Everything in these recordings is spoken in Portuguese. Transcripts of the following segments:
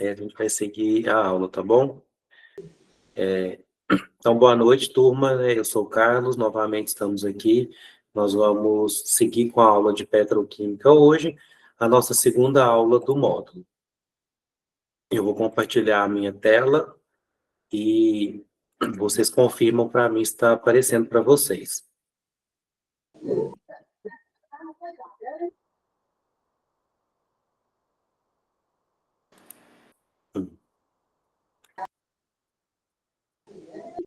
A gente vai seguir a aula, tá bom? Então, boa noite, turma. Eu sou o Carlos, novamente estamos aqui. Nós vamos seguir com a aula de petroquímica hoje, a nossa segunda aula do módulo. Eu vou compartilhar a minha tela e vocês confirmam para mim se está aparecendo para vocês.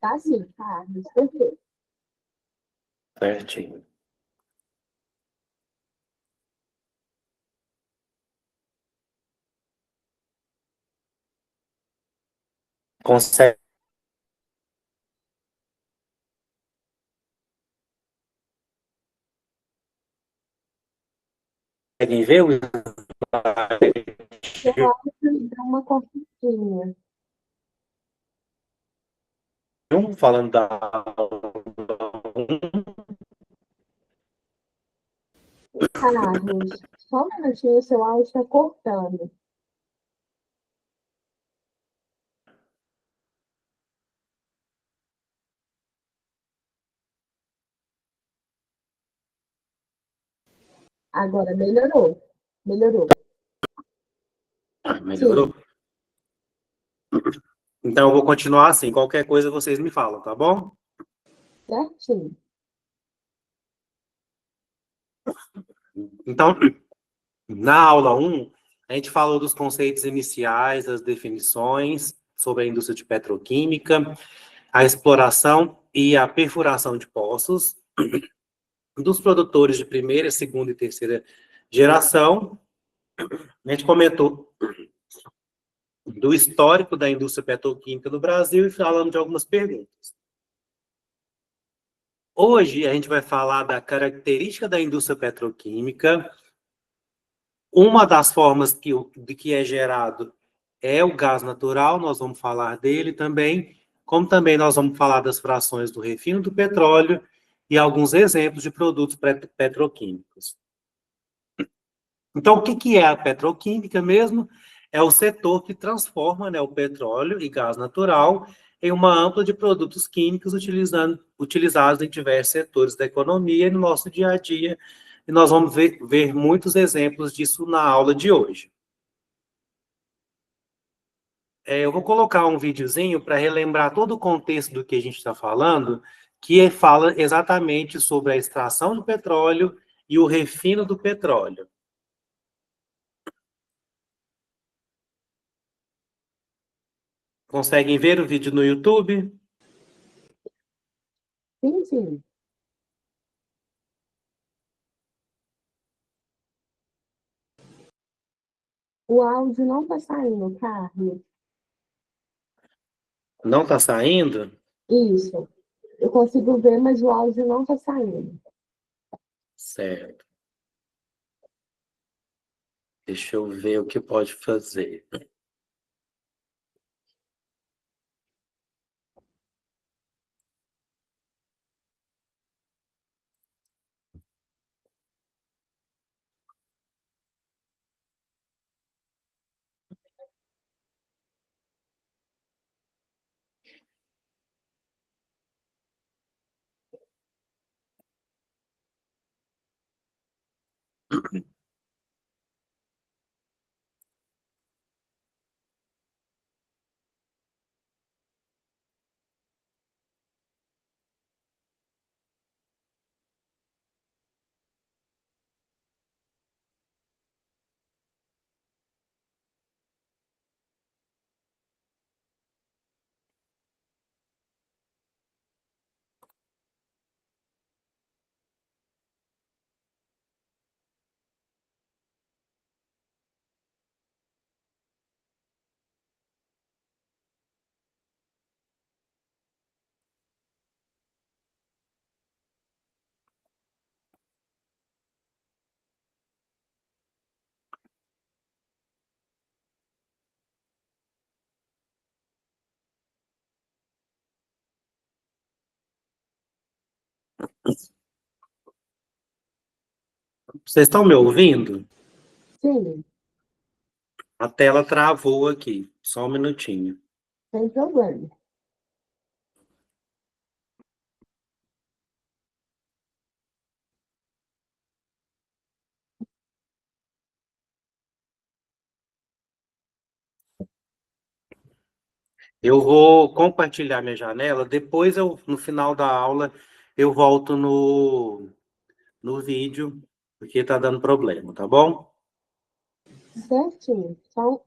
Tá sim, Carlos, perfeito. Certinho. Conseguem ver o Eu acho que dá uma confusão. falando da aula 1? Carlos, só um minutinho, seu áudio está cortando. Agora melhorou. Melhorou. Melhorou? Sim, Então, eu vou continuar assim. Qualquer coisa vocês me falam, tá bom? certinho. Então, na aula 1, a gente falou dos conceitos iniciais, das definições sobre a indústria de petroquímica, a exploração e a perfuração de poços, dos produtores de primeira, segunda e terceira geração. A gente comentou do histórico da indústria petroquímica no Brasil e falando de algumas perguntas. Hoje, a gente vai falar da característica da indústria petroquímica. Uma das formas de que é gerado é o gás natural, nós vamos falar dele também, como também nós vamos falar das frações do refino do petróleo e alguns exemplos de produtos petroquímicos. Então, o que é a petroquímica mesmo? É o setor que transforma, né, o petróleo e gás natural em uma ampla de produtos químicos utilizados em diversos setores da economia e no nosso dia a dia. E nós vamos ver muitos exemplos disso na aula de hoje. Eu vou colocar um videozinho para relembrar todo o contexto do que a gente está falando, que fala exatamente sobre a extração do petróleo e o refino do petróleo. Conseguem ver o vídeo no YouTube? Sim, sim. O áudio não está saindo, Carlos. Não está saindo? Isso. Eu consigo ver, mas o áudio não está saindo. Certo. Deixa eu ver o que pode fazer. Vocês estão me ouvindo? Sim, A tela travou aqui, só um minutinho. Sem problema. Eu vou compartilhar minha janela, depois no final da aula, eu volto no vídeo, porque está dando problema, tá bom? Certinho. Só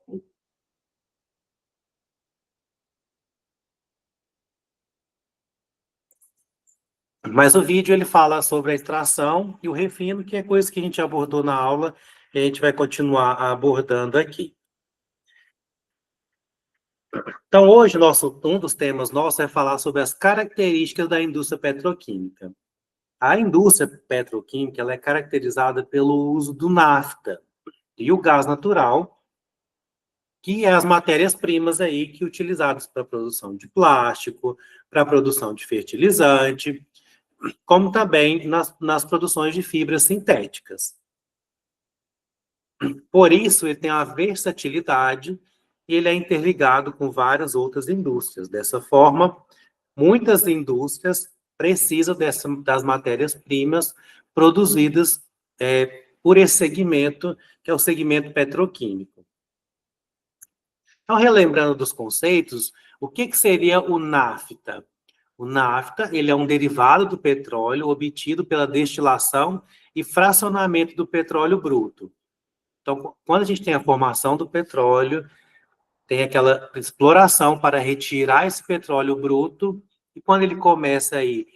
Mas o vídeo ele fala sobre a extração e o refino, que é coisa que a gente abordou na aula, e a gente vai continuar abordando aqui. Então, hoje, um dos temas nossos é falar sobre as características da indústria petroquímica. A indústria petroquímica ela é caracterizada pelo uso do nafta e o gás natural, que é as matérias-primas aí que utilizadas para a produção de plástico, para a produção de fertilizante, como também nas produções de fibras sintéticas. Por isso, ele tem uma versatilidade e ele é interligado com várias outras indústrias. Dessa forma, muitas indústrias precisam das matérias-primas produzidas por esse segmento, que é o segmento petroquímico. Então, relembrando dos conceitos, o que seria o nafta? O nafta, ele é um derivado do petróleo obtido pela destilação e fracionamento do petróleo bruto. Então, quando a gente tem a formação do petróleo, tem aquela exploração para retirar esse petróleo bruto, e quando ele começa aí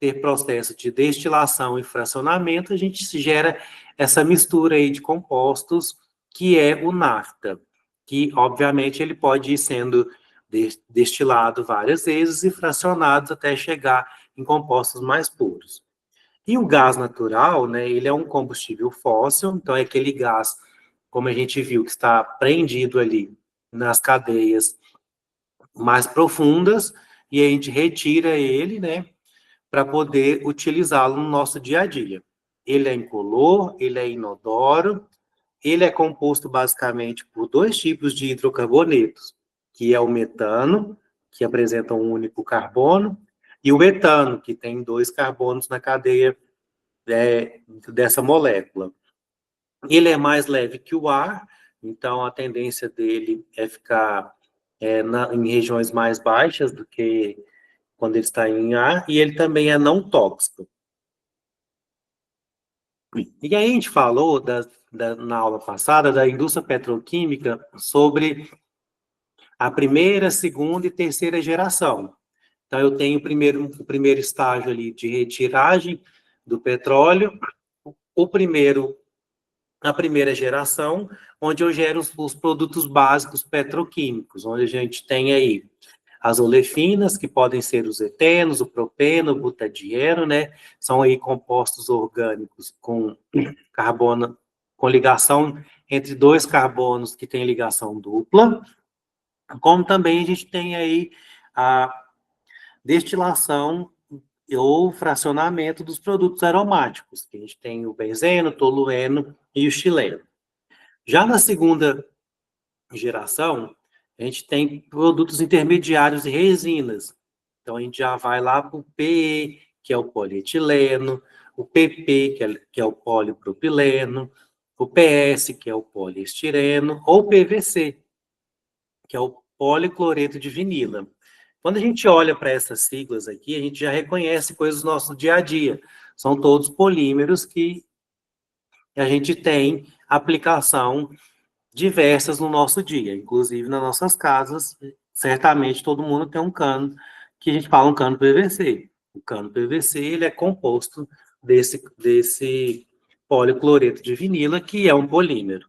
ter processo de destilação e fracionamento, a gente gera essa mistura aí de compostos, que é o nafta, que, obviamente, ele pode ir sendo destilado várias vezes e fracionado até chegar em compostos mais puros. E o gás natural, né, ele é um combustível fóssil, então é aquele gás, como a gente viu, que está prendido ali nas cadeias mais profundas, e a gente retira ele, né, para poder utilizá-lo no nosso dia a dia. Ele é incolor, ele é inodoro, ele é composto basicamente por dois tipos de hidrocarbonetos, que é o metano, que apresenta um único carbono, e o etano, que tem dois carbonos na cadeia dessa molécula. Ele é mais leve que o ar, então a tendência dele é ficar em regiões mais baixas do que quando ele está em ar, e ele também é não tóxico. E aí a gente falou na aula passada da indústria petroquímica sobre a primeira, segunda e terceira geração. Então eu tenho o primeiro estágio ali de retiragem do petróleo, a primeira geração, onde eu gero os produtos básicos petroquímicos, onde a gente tem aí as olefinas, que podem ser os etenos, o propeno, o butadieno, né? São aí compostos orgânicos com carbono, com ligação entre dois carbonos que têm ligação dupla, como também a gente tem aí a destilação ou fracionamento dos produtos aromáticos, que a gente tem o benzeno, o tolueno e o xileno. Já na segunda geração, a gente tem produtos intermediários e resinas. Então, a gente já vai lá para o PE, que é o polietileno, o PP, que é o polipropileno, o PS, que é o poliestireno, ou o PVC, que é o policloreto de vinila. Quando a gente olha para essas siglas aqui, a gente já reconhece coisas do nosso dia a dia. São todos polímeros que a gente tem aplicação diversas no nosso dia, inclusive nas nossas casas, certamente todo mundo tem um cano, que a gente fala um cano PVC. O cano PVC, ele é composto desse policloreto de vinila, que é um polímero.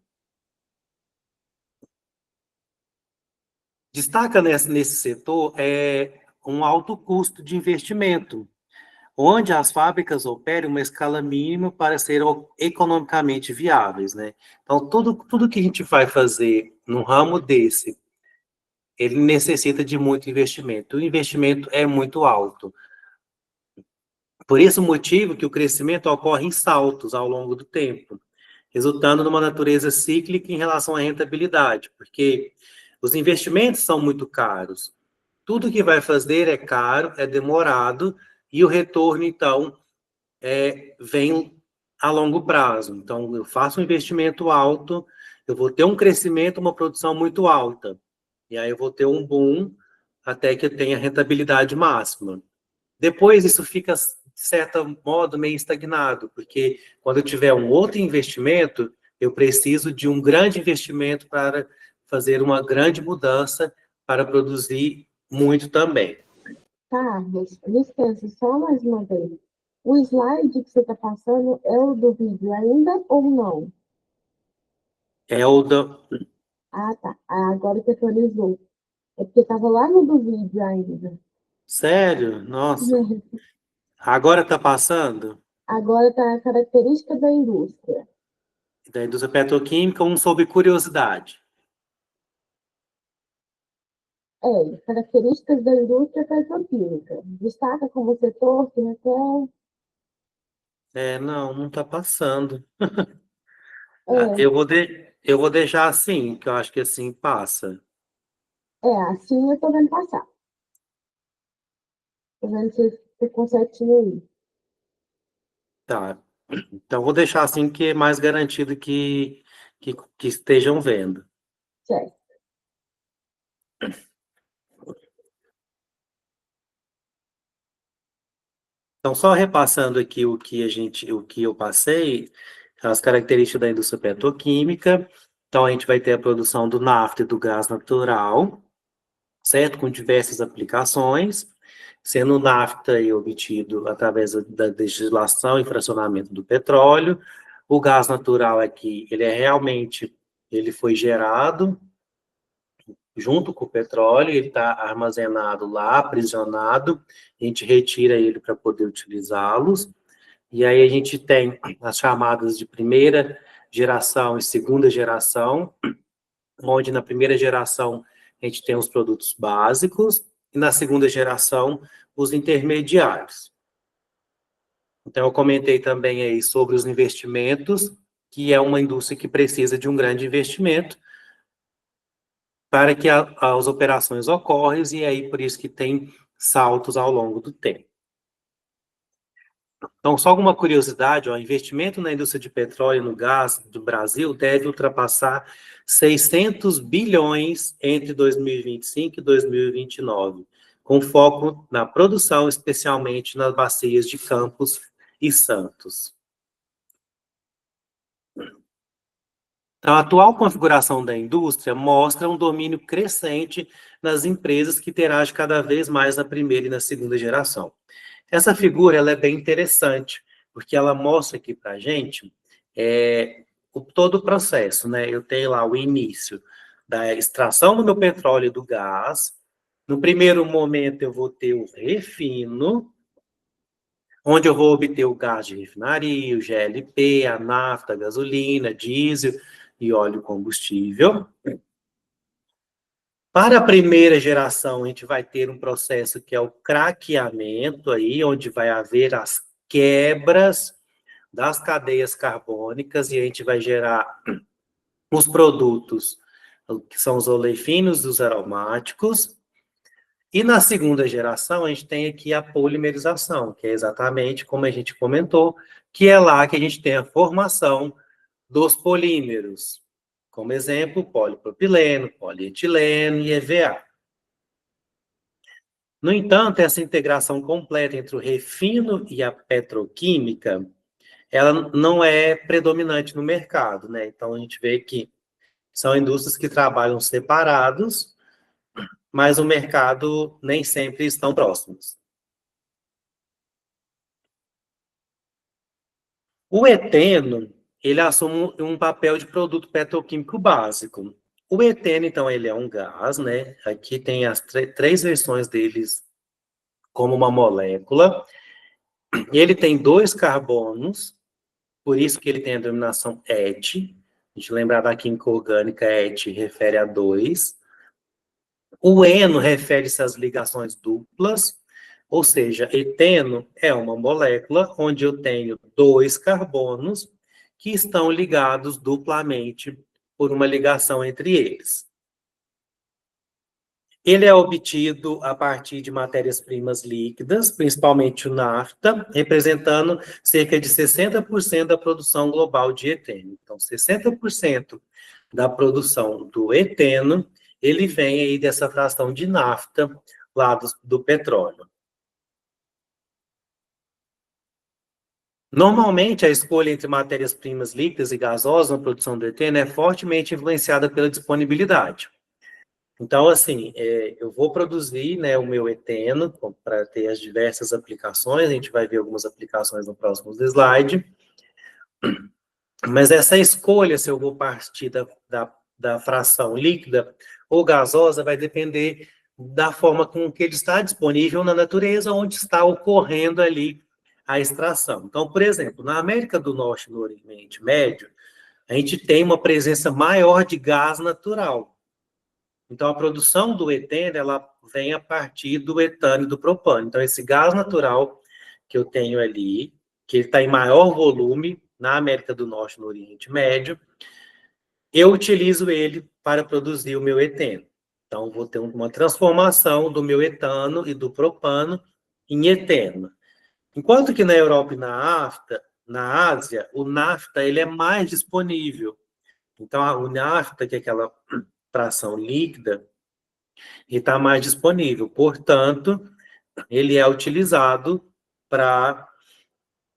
Destaca nesse setor um alto custo de investimento, onde as fábricas operam uma escala mínima para serem economicamente viáveis, né? Então, tudo que a gente vai fazer num ramo desse, ele necessita de muito investimento. O investimento é muito alto. Por esse motivo que o crescimento ocorre em saltos ao longo do tempo. resultando numa natureza cíclica em relação à rentabilidade, porque os investimentos são muito caros. Tudo que vai fazer é caro, é demorado, e o retorno, então, vem a longo prazo. Então, eu faço um investimento alto, eu vou ter um crescimento, uma produção muito alta. E aí eu vou ter um boom até que eu tenha rentabilidade máxima. Depois isso fica, de certo modo, meio estagnado, porque quando eu tiver um outro investimento, eu preciso de um grande investimento para fazer uma grande mudança para produzir muito também. Carlos, licença, só mais uma vez. O slide que você está passando é o do vídeo ainda ou não? É o da... Ah, tá. Ah, agora que atualizou. É porque estava lá no do vídeo ainda. Sério? Nossa. Agora está passando? Agora está a característica da indústria. Da indústria petroquímica, um sobre curiosidade. Características da indústria petroquímica. Destaca como setor que requer. Não está passando. É, Eu vou deixar assim, que eu acho que assim passa. assim eu estou vendo passar. Estou vendo se ficou certinho aí. Tá. Então, vou deixar assim que é mais garantido que estejam vendo. Certo. Então, só repassando aqui o que eu passei, as características da indústria petroquímica. Então, a gente vai ter a produção do nafta e do gás natural, certo? Com diversas aplicações, sendo o nafta aí obtido através da legislação e fracionamento do petróleo. O gás natural aqui, ele foi gerado junto com o petróleo, ele está armazenado lá, aprisionado, a gente retira ele para poder utilizá-los, e aí a gente tem as chamadas de primeira geração e segunda geração, onde na primeira geração a gente tem os produtos básicos, e na segunda geração, os intermediários. Então, eu comentei também aí sobre os investimentos, que é uma indústria que precisa de um grande investimento, para que as operações ocorram, e aí por isso que tem saltos ao longo do tempo. Então, só alguma curiosidade, o investimento na indústria de petróleo e no gás do Brasil deve ultrapassar 600 bilhões entre 2025 e 2029, com foco na produção, especialmente nas bacias de Campos e Santos. Então, a atual configuração da indústria mostra um domínio crescente nas empresas que interagem cada vez mais na primeira e na segunda geração. Essa figura ela é bem interessante, porque ela mostra aqui para a gente todo o processo, né? Eu tenho lá o início da extração do meu petróleo e do gás. No primeiro momento, eu vou ter o refino, onde eu vou obter o gás de refinaria, o GLP, a nafta, a gasolina, diesel e óleo combustível. Para a primeira geração, a gente vai ter um processo que é o craqueamento, aí, onde vai haver as quebras das cadeias carbônicas e a gente vai gerar os produtos, que são os olefinos e os aromáticos. E na segunda geração, a gente tem aqui a polimerização, que é exatamente como a gente comentou, que é lá que a gente tem a formação dos polímeros. Como exemplo, polipropileno, polietileno e EVA. No entanto, essa integração completa entre o refino e a petroquímica, ela não é predominante no mercado, né? Então, a gente vê que são indústrias que trabalham separados, mas o mercado nem sempre estão próximos. O eteno, ele assume um papel de produto petroquímico básico. O eteno, então, ele é um gás, né? Aqui tem as três versões deles como uma molécula. Ele tem dois carbonos, por isso que ele tem a denominação et. A gente lembrar da química orgânica, et refere a dois. O eno refere-se às ligações duplas, ou seja, eteno é uma molécula onde eu tenho dois carbonos que estão ligados duplamente por uma ligação entre eles. Ele é obtido a partir de matérias-primas líquidas, principalmente o nafta, representando cerca de 60% da produção global de eteno. Então, 60% da produção do eteno, ele vem aí dessa fração de nafta lá do petróleo. Normalmente, a escolha entre matérias-primas líquidas e gasosas na produção do eteno é fortemente influenciada pela disponibilidade. Então, assim, eu vou produzir, né, o meu eteno para ter as diversas aplicações, a gente vai ver algumas aplicações no próximo slide, mas essa escolha, se eu vou partir da fração líquida ou gasosa, vai depender da forma com que ele está disponível na natureza, onde está ocorrendo ali a extração. Então, por exemplo, na América do Norte e no Oriente Médio, a gente tem uma presença maior de gás natural. Então, a produção do eteno, ela vem a partir do etano e do propano. Então, esse gás natural que eu tenho ali, que ele está em maior volume na América do Norte e no Oriente Médio, eu utilizo ele para produzir o meu eteno. Então, vou ter uma transformação do meu etano e do propano em eteno. Enquanto que na Europa e na Ásia, o nafta ele é mais disponível. Então, o nafta, que é aquela fração líquida, e está mais disponível. Portanto, ele é utilizado para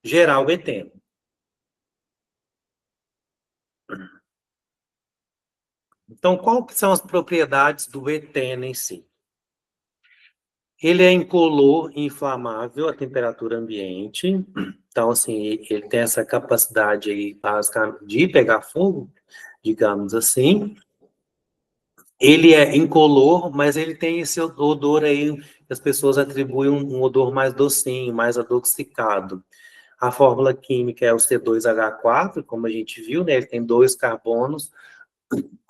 gerar o eteno. Então, quais são as propriedades do eteno em si? Ele é incolor e inflamável à temperatura ambiente. Então, assim, ele tem essa capacidade aí básica de pegar fogo, digamos assim. Ele é incolor, mas ele tem esse odor aí, que as pessoas atribuem um odor mais docinho, mais adocicado. A fórmula química é o C2H4, como a gente viu, né? Ele tem 2 carbonos,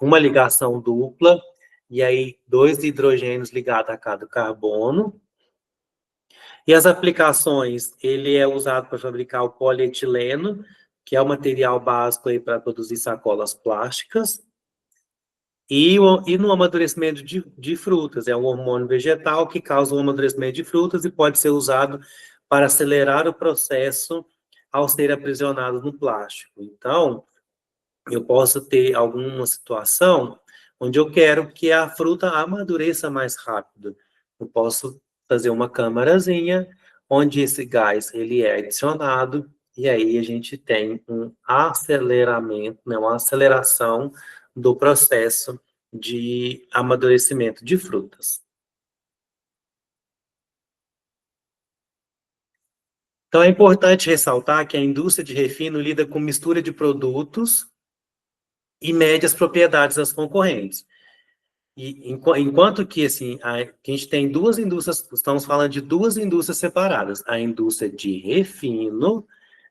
uma ligação dupla, e aí 2 hidrogênios ligados a cada carbono. E as aplicações, ele é usado para fabricar o polietileno, que é o material básico aí para produzir sacolas plásticas. E no amadurecimento de frutas, é um hormônio vegetal que causa o amadurecimento de frutas e pode ser usado para acelerar o processo ao ser aprisionado no plástico. Então, eu posso ter alguma situação onde eu quero que a fruta amadureça mais rápido. Eu posso fazer uma câmarazinha onde esse gás ele é adicionado e aí a gente tem um aceleramento, né, uma aceleração do processo de amadurecimento de frutas. Então, é importante ressaltar que a indústria de refino lida com mistura de produtos e mede as propriedades das concorrentes. E enquanto que, assim, a gente tem duas indústrias, estamos falando de duas indústrias separadas, a indústria de refino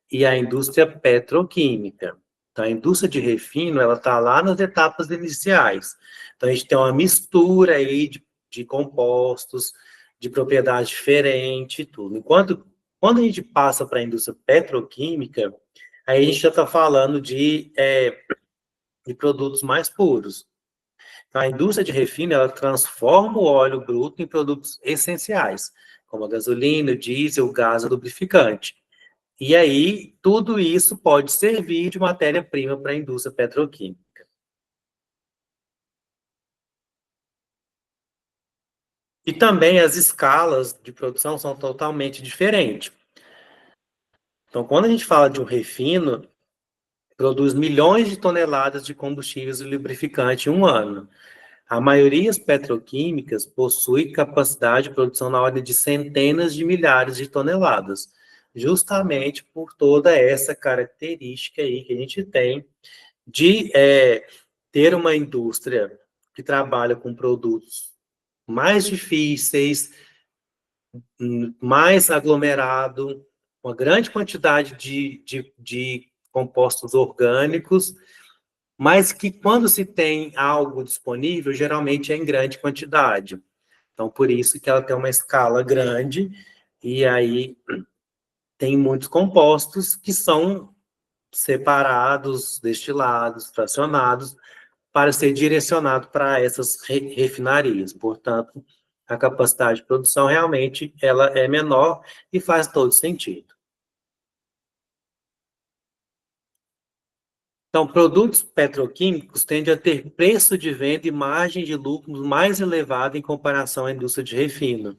e a indústria petroquímica. Então, a indústria de refino, ela está lá nas etapas iniciais. Então, a gente tem uma mistura aí de compostos, de propriedade diferente e tudo. Enquanto, quando a gente passa para a indústria petroquímica, aí a gente já está falando de produtos mais puros. Então, a indústria de refino, ela transforma o óleo bruto em produtos essenciais, como a gasolina, o diesel, o gás, o lubrificante. E aí, tudo isso pode servir de matéria-prima para a indústria petroquímica. E também as escalas de produção são totalmente diferentes. Então, quando a gente fala de um refino, produz milhões de toneladas de combustíveis e lubrificante em um ano. A maioria das petroquímicas possui capacidade de produção na ordem de centenas de milhares de toneladas, justamente por toda essa característica aí que a gente tem de ter uma indústria que trabalha com produtos mais difíceis, mais aglomerado, uma grande quantidade de compostos orgânicos, mas que quando se tem algo disponível, geralmente é em grande quantidade. Então, por isso que ela tem uma escala grande, e aí tem muitos compostos que são separados, destilados, fracionados, para ser direcionado para essas refinarias. Portanto, a capacidade de produção realmente ela é menor e faz todo sentido. Então, produtos petroquímicos tendem a ter preço de venda e margem de lucro mais elevado em comparação à indústria de refino,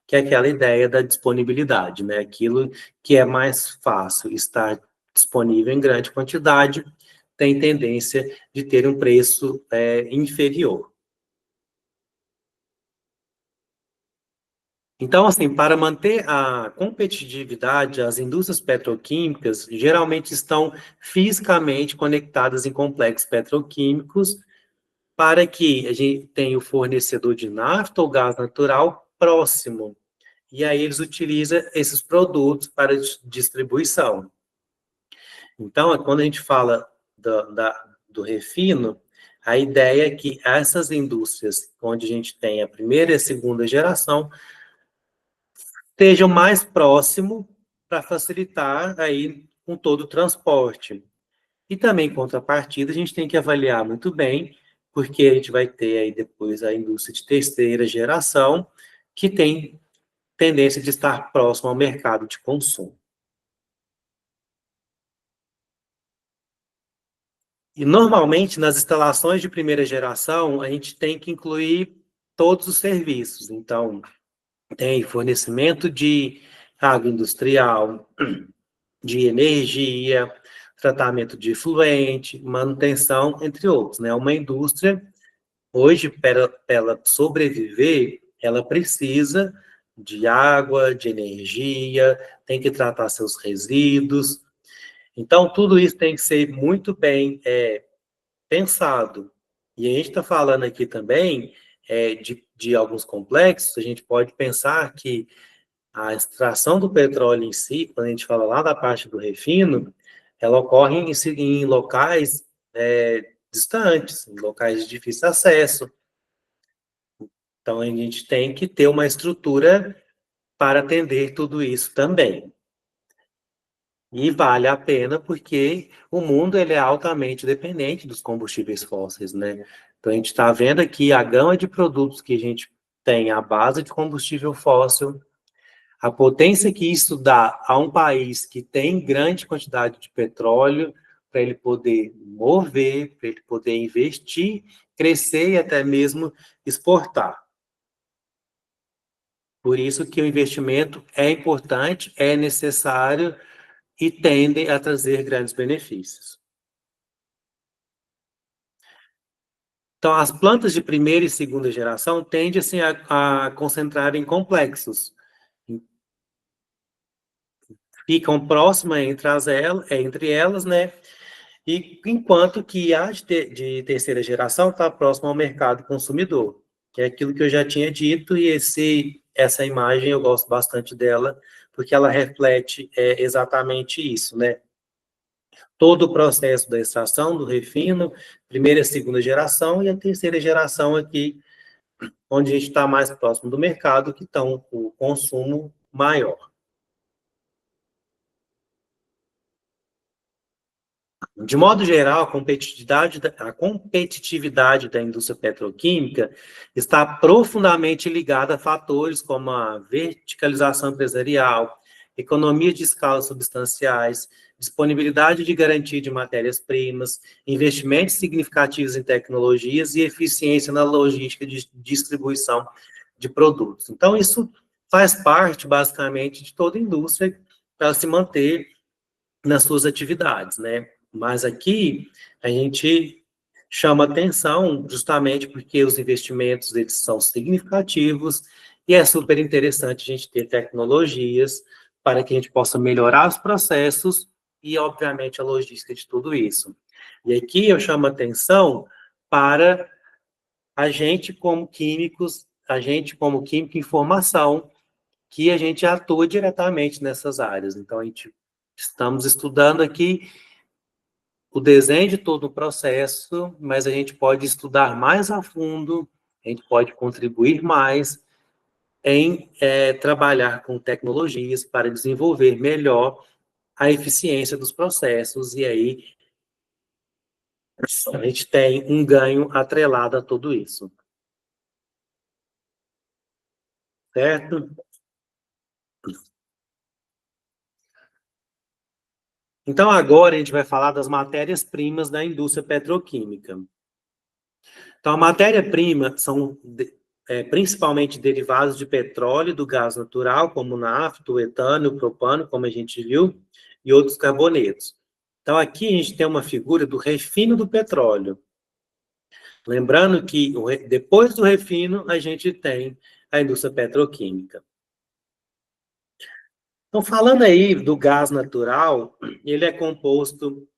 que é aquela ideia da disponibilidade, né? Aquilo que é mais fácil estar disponível em grande quantidade tem tendência de ter um preço inferior. Então, assim, para manter a competitividade, as indústrias petroquímicas geralmente estão fisicamente conectadas em complexos petroquímicos para que a gente tenha o fornecedor de nafta ou gás natural próximo. E aí eles utilizam esses produtos para distribuição. Então, quando a gente fala do refino, a ideia é que essas indústrias, onde a gente tem a primeira e a segunda geração, estejam mais próximo para facilitar aí com todo o transporte. E também, em contrapartida, a gente tem que avaliar muito bem, porque a gente vai ter aí depois a indústria de terceira geração, que tem tendência de estar próximo ao mercado de consumo. E, normalmente, nas instalações de primeira geração, a gente tem que incluir todos os serviços. Então, tem fornecimento de água industrial, de energia, tratamento de efluente, manutenção, entre outros, né? Uma indústria, hoje, para ela sobreviver, ela precisa de água, de energia, tem que tratar seus resíduos. Então, tudo isso tem que ser muito bem pensado. E a gente está falando aqui também de alguns complexos, a gente pode pensar que a extração do petróleo em si, quando a gente fala lá da parte do refino, ela ocorre em locais distantes, em locais de difícil acesso. Então, a gente tem que ter uma estrutura para atender tudo isso também. E vale a pena porque o mundo ele é altamente dependente dos combustíveis fósseis, né? Então, a gente está vendo aqui a gama de produtos que a gente tem à base de combustível fóssil, a potência que isso dá a um país que tem grande quantidade de petróleo, para ele poder mover, para ele poder investir, crescer e até mesmo exportar. Por isso que o investimento é importante, é necessário e tende a trazer grandes benefícios. Então, as plantas de primeira e segunda geração tendem assim, a concentrar em complexos. Ficam próximas entre elas, né? E enquanto que a de terceira geração está próxima ao mercado consumidor, que é aquilo que eu já tinha dito, e essa imagem eu gosto bastante dela, porque ela reflete exatamente isso, né? Todo o processo da extração, do refino, primeira e segunda geração, e a terceira geração aqui, onde a gente está mais próximo do mercado, que estão o consumo maior. De modo geral, a competitividade da indústria petroquímica está profundamente ligada a fatores como a verticalização empresarial, economia de escala substanciais, disponibilidade de garantia de matérias-primas, investimentos significativos em tecnologias e eficiência na logística de distribuição de produtos. Então, isso faz parte, basicamente, de toda indústria para se manter nas suas atividades, né? Mas aqui a gente chama atenção justamente porque os investimentos eles são significativos e é super interessante a gente ter tecnologias para que a gente possa melhorar os processos e, obviamente, a logística de tudo isso. E aqui eu chamo atenção para a gente como químicos, a gente como químico em formação, que a gente atua diretamente nessas áreas. Então, estamos estudando aqui o desenho de todo o processo, mas a gente pode estudar mais a fundo, a gente pode contribuir mais em trabalhar com tecnologias para desenvolver melhor a eficiência dos processos, e aí a gente tem um ganho atrelado a tudo isso. Certo? Então, agora a gente vai falar das matérias-primas da indústria petroquímica. Então, a matéria-prima são principalmente derivados de petróleo e do gás natural, como o nafta, o etano, o propano, como a gente viu, e outros carbonetos. Então, aqui a gente tem uma figura do refino do petróleo. Lembrando que depois do refino, a gente tem a indústria petroquímica. Então, falando aí do gás natural, ele é composto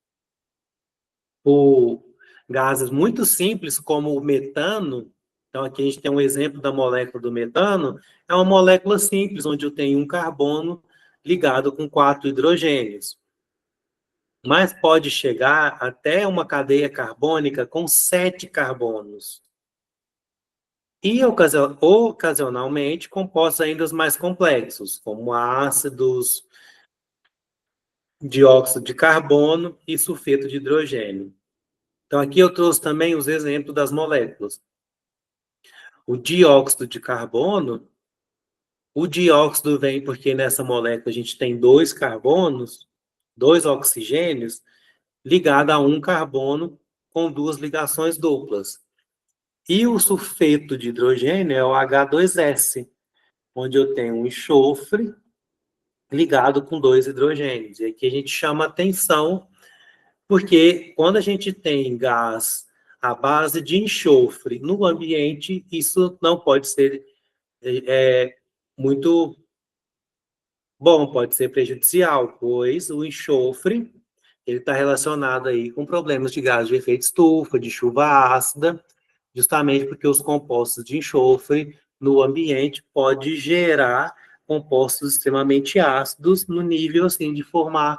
por gases muito simples, como o metano. Então, aqui a gente tem um exemplo da molécula do metano. É uma molécula simples, onde eu tenho um carbono ligado com 4 hidrogênios. Mas pode chegar até uma cadeia carbônica com 7 carbonos. E, ocasionalmente, compostos ainda mais complexos, como ácidos, dióxido de carbono e sulfeto de hidrogênio. Então, aqui eu trouxe também os exemplos das moléculas. O dióxido de carbono, o dióxido vem porque nessa molécula a gente tem 2 carbonos, 2 oxigênios, ligados a um carbono com 2 ligações duplas. E o sulfeto de hidrogênio é o H2S, onde eu tenho um enxofre ligado com 2 hidrogênios. E aqui a gente chama atenção, porque quando a gente tem gás à base de enxofre no ambiente, isso não pode ser muito bom, pode ser prejudicial, pois o enxofre ele está relacionado aí com problemas de gás de efeito estufa, de chuva ácida, justamente porque os compostos de enxofre no ambiente pode gerar compostos extremamente ácidos no nível assim de formar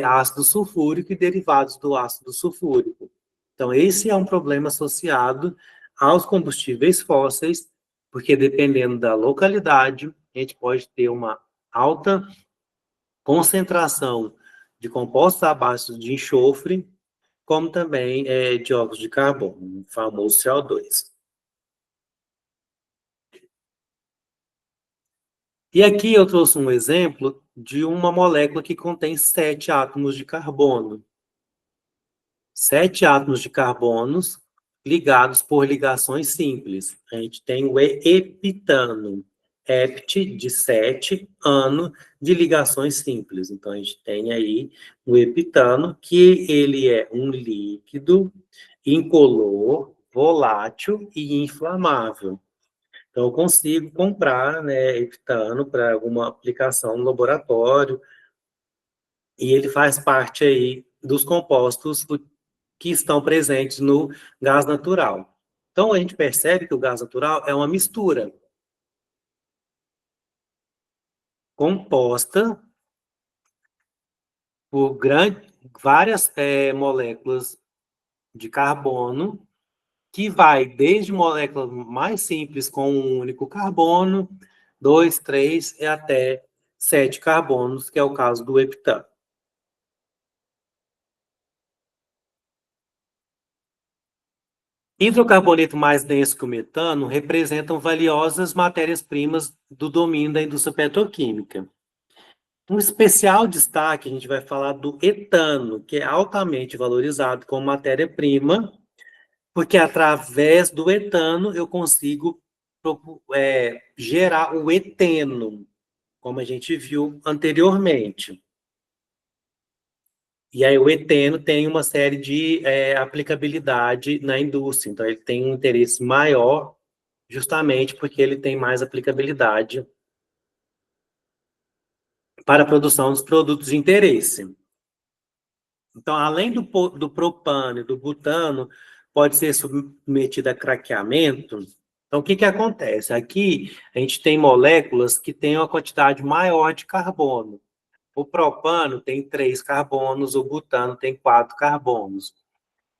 ácido sulfúrico e derivados do ácido sulfúrico. Então, esse é um problema associado aos combustíveis fósseis, porque dependendo da localidade, a gente pode ter uma alta concentração de compostos à base de enxofre, como também dióxido de carbono, o famoso CO2. E aqui eu trouxe um exemplo de uma molécula que contém 7 átomos de carbono. 7 átomos de carbonos ligados por ligações simples. A gente tem o epitano, hept de 7, ano de ligações simples. Então, a gente tem aí o epitano, que ele é um líquido incolor, volátil e inflamável. Então, eu consigo comprar, né, epitano para alguma aplicação no laboratório, e ele faz parte aí dos compostos que estão presentes no gás natural. Então, a gente percebe que o gás natural é uma mistura composta por várias moléculas de carbono, que vai desde moléculas mais simples com um único carbono, 2, 3 e até 7 carbonos, que é o caso do heptano. Hidrocarboneto mais denso que o metano representam valiosas matérias-primas do domínio da indústria petroquímica. Um especial destaque, a gente vai falar do etano, que é altamente valorizado como matéria-prima, porque através do etano eu consigo gerar o eteno, como a gente viu anteriormente. E aí o eteno tem uma série de aplicabilidade na indústria, então ele tem um interesse maior, justamente porque ele tem mais aplicabilidade para a produção dos produtos de interesse. Então, além do propano e do butano, pode ser submetido a craqueamento. Então, o que que acontece? Aqui, a gente tem moléculas que têm uma quantidade maior de carbono. O propano tem 3 carbonos, o butano tem 4 carbonos.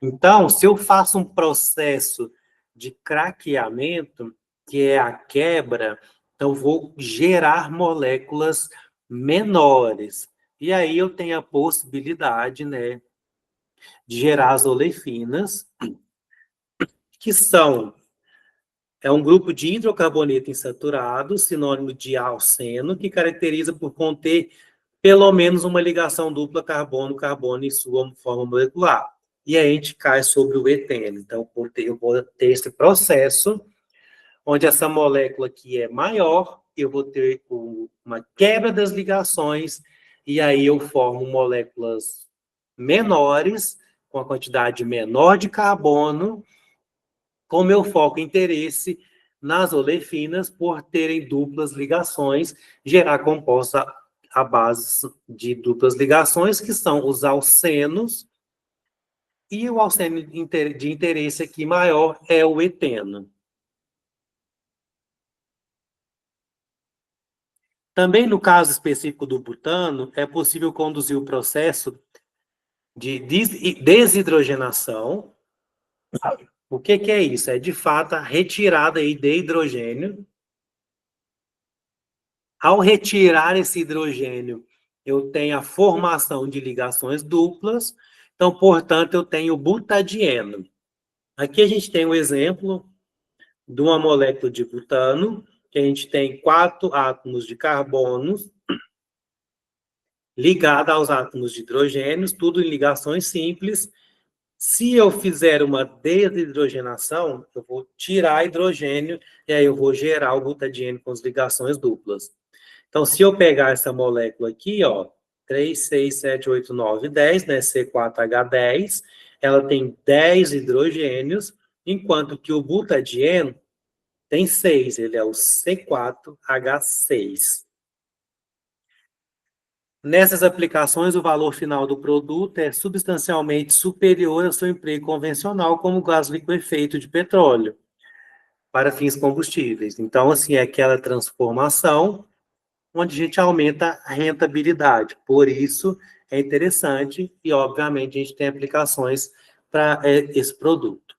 Então, se eu faço um processo de craqueamento, que é a quebra, então eu vou gerar moléculas menores. E aí eu tenho a possibilidade, né, de gerar as olefinas, que é um grupo de hidrocarboneto insaturado, sinônimo de alceno, que caracteriza por conter pelo menos uma ligação dupla carbono-carbono em sua forma molecular. E aí a gente cai sobre o eteno. Então, eu vou ter esse processo, onde essa molécula aqui é maior, eu vou ter uma quebra das ligações, e aí eu formo moléculas menores, com a quantidade menor de carbono, com meu foco e interesse nas olefinas, por terem duplas ligações, gerar compostos à base de duplas ligações, que são os alcenos, e o alceno de interesse aqui maior é o eteno. Também no caso específico do butano, é possível conduzir o processo de desidrogenação. O que é isso? É, de fato, a retirada aí de hidrogênio. Ao retirar esse hidrogênio, eu tenho a formação de ligações duplas, então, portanto, eu tenho butadieno. Aqui a gente tem um exemplo de uma molécula de butano, que a gente tem 4 átomos de carbono ligados aos átomos de hidrogênios, tudo em ligações simples. Se eu fizer uma desidrogenação, eu vou tirar hidrogênio e aí eu vou gerar o butadieno com as ligações duplas. Então, se eu pegar essa molécula aqui, ó, 3, 6, 7, 8, 9, 10, né, C4H10, ela tem 10 hidrogênios, enquanto que o butadieno tem 6, ele é o C4H6. Nessas aplicações, o valor final do produto é substancialmente superior ao seu emprego convencional, como gás liquefeito de petróleo, para fins combustíveis. Então, assim, é aquela transformação onde a gente aumenta a rentabilidade. Por isso, é interessante e, obviamente, a gente tem aplicações para esse produto.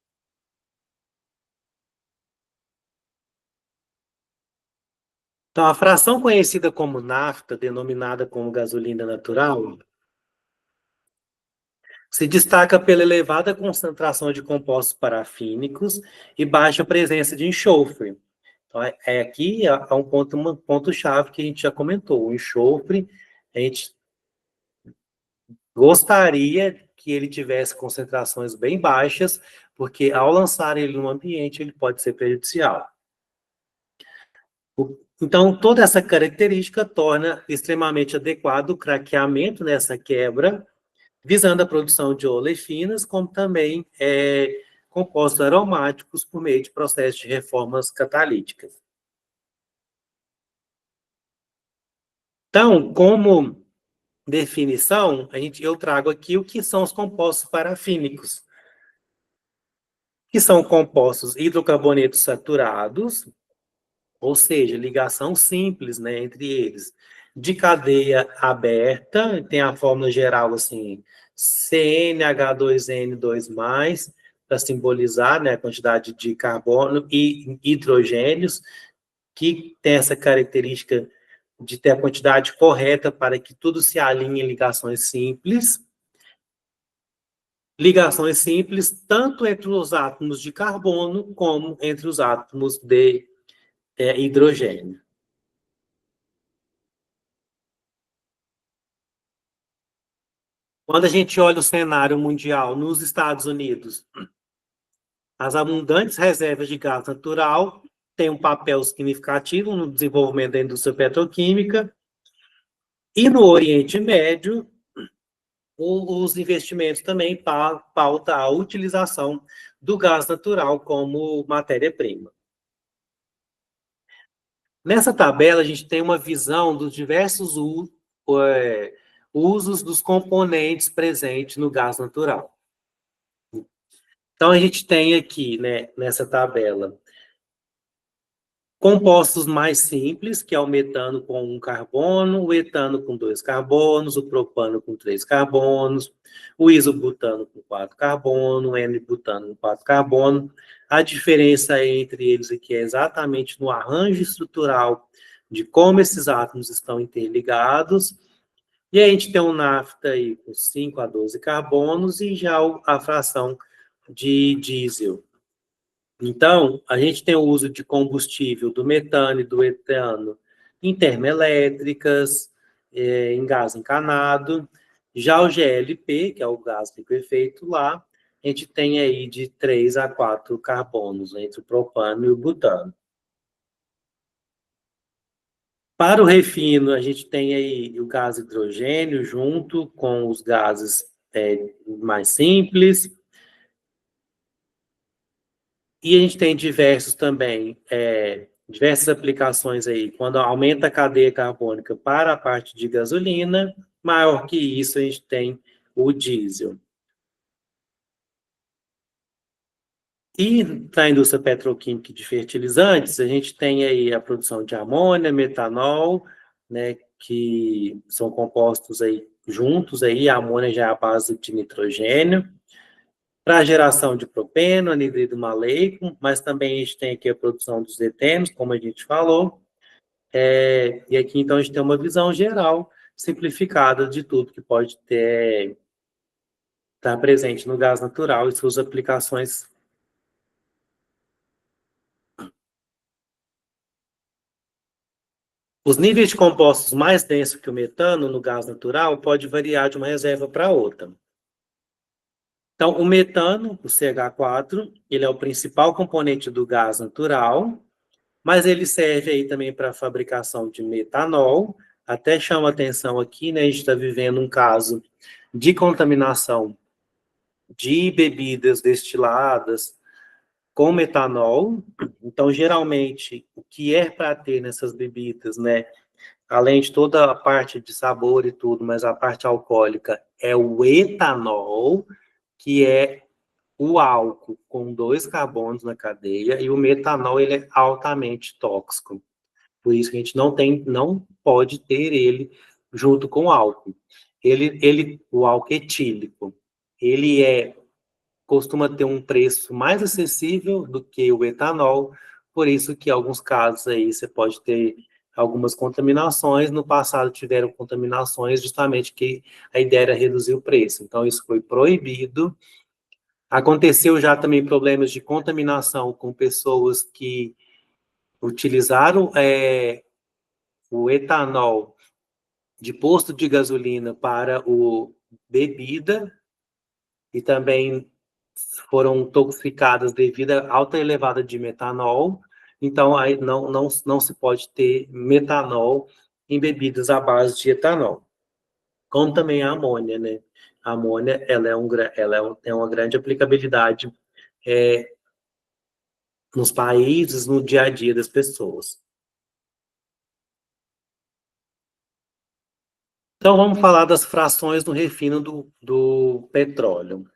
Então, a fração conhecida como nafta, denominada como gasolina natural, se destaca pela elevada concentração de compostos parafínicos e baixa presença de enxofre. Então, aqui é um ponto-chave que a gente já comentou. O enxofre, a gente gostaria que ele tivesse concentrações bem baixas, porque ao lançar ele no ambiente, ele pode ser prejudicial. Então, toda essa característica torna extremamente adequado o craqueamento nessa quebra, visando a produção de olefinas, como também compostos aromáticos por meio de processos de reformas catalíticas. Então, como definição, eu trago aqui o que são os compostos parafínicos, que são compostos hidrocarbonetos saturados, ou seja, ligação simples, né, entre eles, de cadeia aberta, tem a fórmula geral assim, CnH2n2+, para simbolizar, né, a quantidade de carbono e hidrogênios, que tem essa característica de ter a quantidade correta para que tudo se alinhe em ligações simples. Ligações simples tanto entre os átomos de carbono como entre os átomos de hidrogênio. Quando a gente olha o cenário mundial nos Estados Unidos, as abundantes reservas de gás natural têm um papel significativo no desenvolvimento da indústria petroquímica, e no Oriente Médio, os investimentos também pautam a utilização do gás natural como matéria-prima. Nessa tabela, a gente tem uma visão dos diversos usos dos componentes presentes no gás natural. Então, a gente tem aqui, né, nessa tabela, compostos mais simples, que é o metano com 1 carbono, o etano com 2 carbonos, o propano com 3 carbonos, o isobutano com 4 carbonos, o N-butano com 4 carbonos. A diferença entre eles aqui é exatamente no arranjo estrutural de como esses átomos estão interligados, E aí a gente tem um nafta aí com 5 a 12 carbonos e já a fração de diesel. Então, a gente tem o uso de combustível do metano e do etano em termoelétricas, em gás encanado. Já o GLP, que é o gás liquefeito lá, a gente tem aí de 3 a 4 carbonos entre o propano e o butano. Para o refino, a gente tem aí o gás hidrogênio junto com os gases mais simples. E a gente tem diversos também, diversas aplicações aí. Quando aumenta a cadeia carbônica para a parte de gasolina, maior que isso, a gente tem o diesel. E na indústria petroquímica de fertilizantes, a gente tem aí a produção de amônia, metanol, né, que são compostos aí juntos aí, a amônia já é a base de nitrogênio, para a geração de propeno, anidrido maleico, mas também a gente tem aqui a produção dos etenos, como a gente falou, e aqui então a gente tem uma visão geral, simplificada de tudo que pode estar presente no gás natural e suas aplicações. Os níveis de compostos mais densos que o metano no gás natural pode variar de uma reserva para outra. Então, o metano, o CH4, ele é o principal componente do gás natural, mas ele serve aí também para a fabricação de metanol. Até chama atenção aqui, né? A gente está vivendo um caso de contaminação de bebidas destiladas com metanol. Então, geralmente, o que é para ter nessas bebidas, né? Além de toda a parte de sabor e tudo, mas a parte alcoólica é o etanol, que é o álcool com 2 carbonos na cadeia, e o metanol ele é altamente tóxico. Por isso que a gente não pode ter ele junto com o álcool. O álcool etílico, ele costuma ter um preço mais acessível do que o etanol, por isso que em alguns casos aí você pode ter algumas contaminações. No passado tiveram contaminações justamente que a ideia era reduzir o preço. Então isso foi proibido. Aconteceu já também problemas de contaminação com pessoas que utilizaram o etanol de posto de gasolina para o bebida e também foram intoxicadas devido à alta elevada de metanol. Então, aí não se pode ter metanol em bebidas à base de etanol. Como também a amônia, né? A amônia, tem uma grande aplicabilidade nos países, no dia a dia das pessoas. Então, vamos falar das frações no refino do petróleo.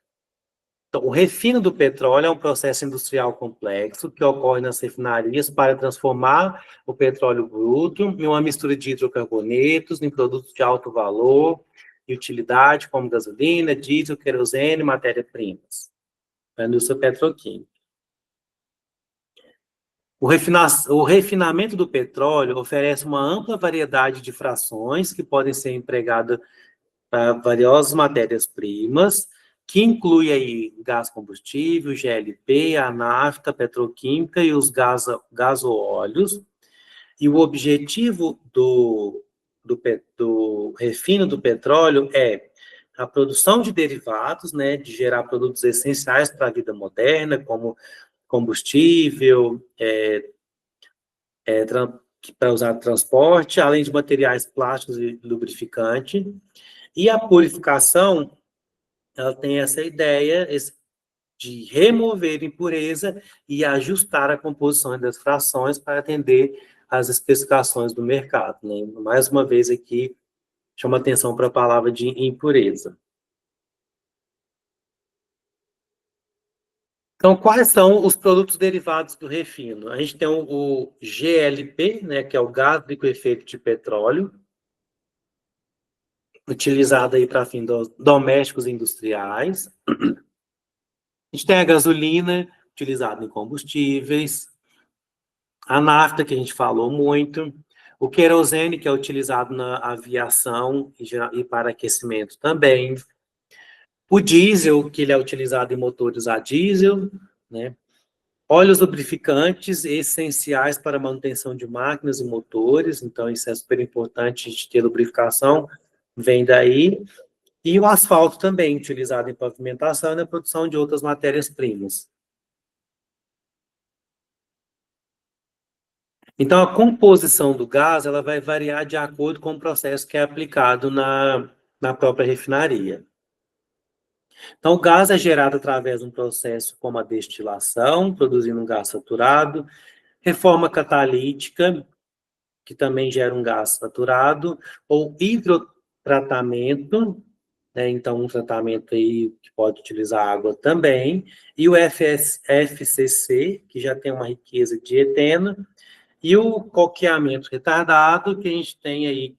Então, o refino do petróleo é um processo industrial complexo que ocorre nas refinarias para transformar o petróleo bruto em uma mistura de hidrocarbonetos em produtos de alto valor e utilidade, como gasolina, diesel, querosene e matérias-primas. A indústria petroquímica. O refinamento do petróleo oferece uma ampla variedade de frações que podem ser empregadas para valiosas matérias-primas, que inclui aí gás combustível, GLP, a nafta, petroquímica e os gasóleos. E o objetivo do refino do petróleo é a produção de derivados, né, de gerar produtos essenciais para a vida moderna, como combustível, para usar transporte, além de materiais plásticos e lubrificante. E a purificação, ela tem essa ideia de remover impureza e ajustar a composição das frações para atender às especificações do mercado, né? Mais uma vez aqui, chama atenção para a palavra de impureza. Então, quais são os produtos derivados do refino? A gente tem o GLP, né, que é o gás liquefeito de petróleo, utilizado aí para fins domésticos e industriais. A gente tem a gasolina, utilizada em combustíveis, a nafta, que a gente falou muito, O querosene, que é utilizado na aviação e para aquecimento também. O diesel, que ele é utilizado em motores a diesel, né? Óleos lubrificantes essenciais para a manutenção de máquinas e motores, então isso é super importante de ter lubrificação, vem daí. E o asfalto também, utilizado em pavimentação e na produção de outras matérias-primas. Então, a composição do gás ela vai variar de acordo com o processo que é aplicado na própria refinaria. Então, o gás é gerado através de um processo como a destilação, produzindo um gás saturado, reforma catalítica, que também gera um gás saturado, ou hidrotratamento, né? Então, um tratamento aí que pode utilizar água também, e o FCC, que já tem uma riqueza de eteno, e o coqueamento retardado, que a gente tem aí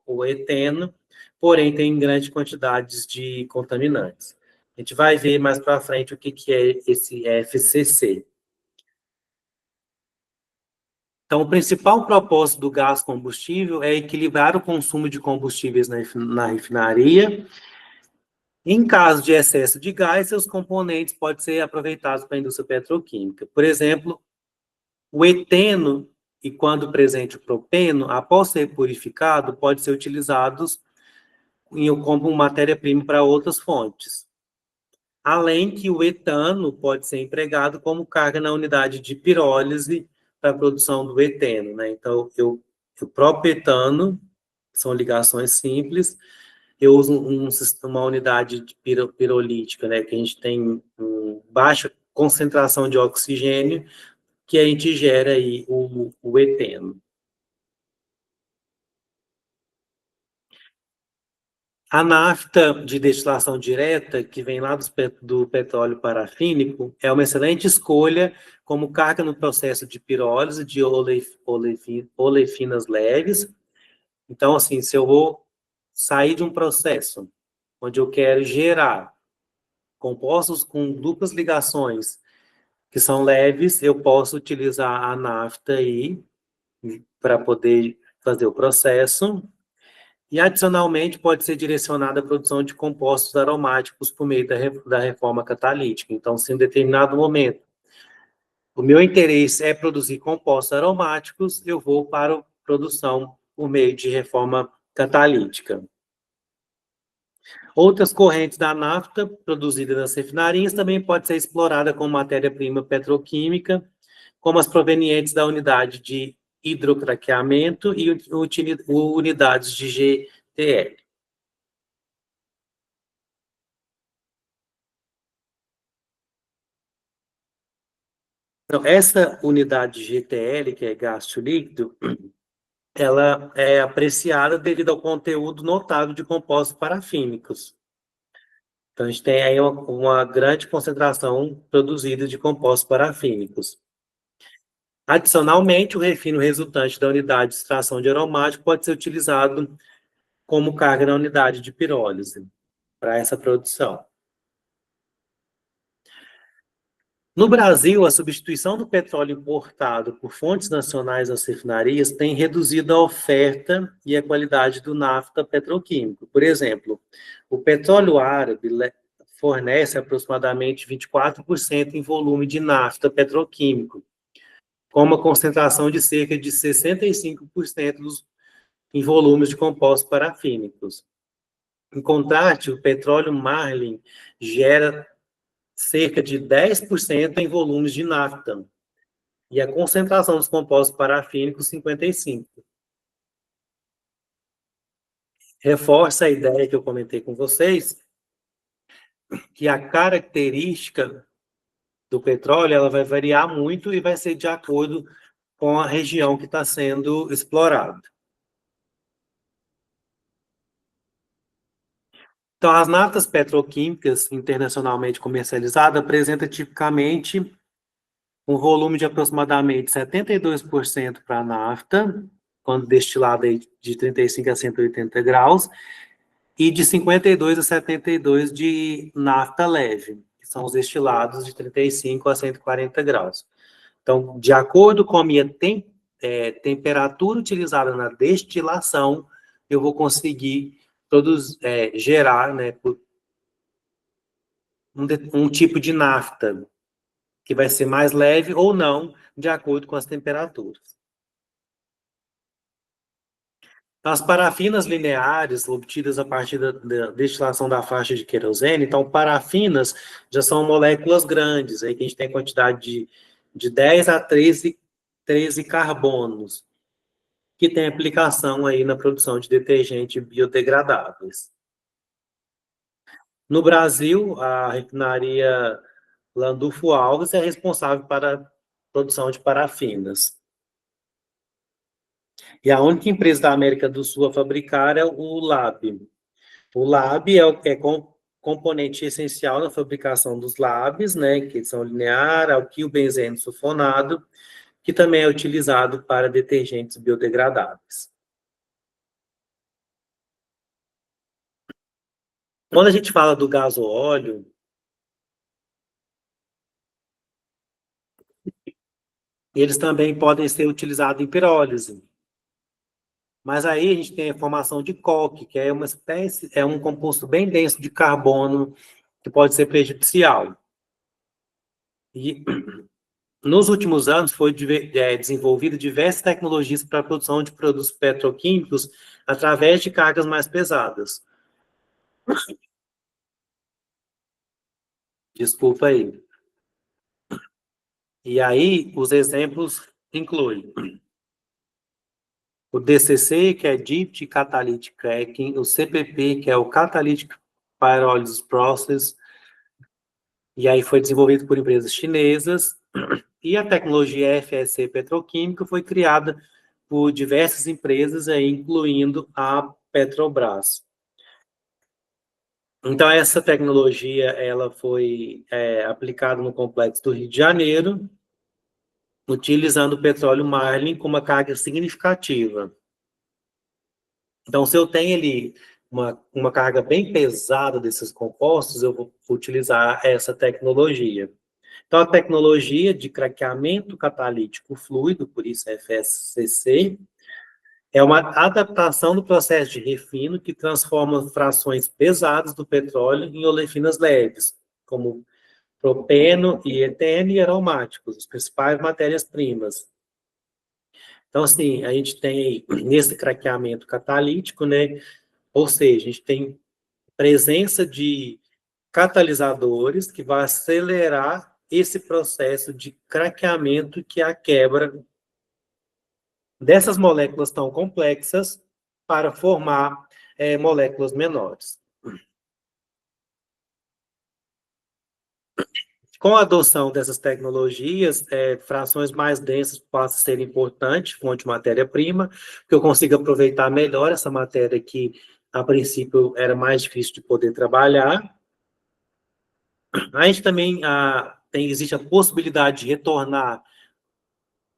o eteno, porém tem grandes quantidades de contaminantes. A gente vai ver mais para frente o que é esse FCC. Então, o principal propósito do gás combustível é equilibrar o consumo de combustíveis na refinaria. Em caso de excesso de gás, seus componentes podem ser aproveitados para a indústria petroquímica. Por exemplo, o eteno e, quando presente, o propeno, após ser purificado, pode ser utilizados como matéria-prima para outras fontes. Além que o etano pode ser empregado como carga na unidade de pirólise para a produção do eteno, né? Então, o próprio etano, são ligações simples, eu uso uma unidade de pirolítica, né? Que a gente tem baixa concentração de oxigênio, que a gente gera aí o eteno. A nafta de destilação direta, que vem lá do petróleo parafínico, é uma excelente escolha como carga no processo de pirólise de olefinas leves. Então, assim, se eu vou sair de um processo onde eu quero gerar compostos com duplas ligações que são leves, eu posso utilizar a nafta aí para poder fazer o processo. E, adicionalmente, pode ser direcionada à produção de compostos aromáticos por meio da reforma catalítica. Então, se em determinado momento o meu interesse é produzir compostos aromáticos, eu vou para a produção por meio de reforma catalítica. Outras correntes da nafta produzidas nas refinarias também pode ser explorada como matéria-prima petroquímica, como as provenientes da unidade de hidrocraqueamento e unidades de GTL. Então, essa unidade de GTL, que é gasto líquido, ela é apreciada devido ao conteúdo notável de compostos parafínicos. Então, a gente tem aí uma grande concentração produzida de compostos parafínicos. Adicionalmente, o refino resultante da unidade de extração de aromático pode ser utilizado como carga na unidade de pirólise para essa produção. No Brasil, a substituição do petróleo importado por fontes nacionais das refinarias tem reduzido a oferta e a qualidade do nafta petroquímico. Por exemplo, o petróleo árabe fornece aproximadamente 24% em volume de nafta petroquímico, com uma concentração de cerca de 65% em volumes de compostos parafínicos. Em contraste, o petróleo Marlin gera cerca de 10% em volumes de nafta, e a concentração dos compostos parafínicos, 55%. Reforça a ideia que eu comentei com vocês, que a característica do petróleo ela vai variar muito e vai ser de acordo com a região que está sendo explorada. Então, as naftas petroquímicas internacionalmente comercializadas apresentam tipicamente um volume de aproximadamente 72% para a nafta, quando destilada de 35 a 180 graus, e de 52 a 72 de nafta leve, que são os destilados de 35 a 140 graus. Então, de acordo com a minha temperatura utilizada na destilação, eu vou conseguir gerar, né, um tipo de nafta, que vai ser mais leve ou não, de acordo com as temperaturas. As parafinas lineares, obtidas a partir da destilação da faixa de querosene, então, parafinas já são moléculas grandes, aí que a gente tem quantidade de 10 a 13 carbonos, que tem aplicação aí na produção de detergentes biodegradáveis. No Brasil, a refinaria Landulfo Alves é responsável para a produção de parafinas. E a única empresa da América do Sul a fabricar é o LAB. O LAB componente essencial na fabricação dos LABs, né, que são linear, alquilbenzeno sulfonado, que também é utilizado para detergentes biodegradáveis. Quando a gente fala do gasóleo, eles também podem ser utilizados em pirólise. Mas aí a gente tem a formação de coque, que é uma espécie, é um composto bem denso de carbono, que pode ser prejudicial. E nos últimos anos foi desenvolvida diversas tecnologias para a produção de produtos petroquímicos através de cargas mais pesadas. Desculpa aí. E aí, os exemplos incluem o DCC, que é Deep Catalytic Cracking, o CPP, que é o Catalytic Pyrolysis Process, e aí foi desenvolvido por empresas chinesas, e a tecnologia FSC petroquímica foi criada por diversas empresas, aí, incluindo a Petrobras. Então, essa tecnologia ela foi aplicada no complexo do Rio de Janeiro, utilizando o petróleo Marlin com uma carga significativa. Então, se eu tenho ali uma carga bem pesada desses compostos, eu vou utilizar essa tecnologia. Então, a tecnologia de craqueamento catalítico fluido, por isso FSCC, é uma adaptação do processo de refino que transforma frações pesadas do petróleo em olefinas leves, como propeno e eteno e aromáticos, as principais matérias-primas. Então, assim, a gente tem nesse craqueamento catalítico, né? Ou seja, a gente tem presença de catalisadores que vai acelerar esse processo de craqueamento, que é a quebra dessas moléculas tão complexas para formar moléculas menores. Com a adoção dessas tecnologias, frações mais densas passam a ser importantes, fonte de matéria-prima, que eu consigo aproveitar melhor essa matéria que, a princípio, era mais difícil de poder trabalhar. A gente também existe a possibilidade de retornar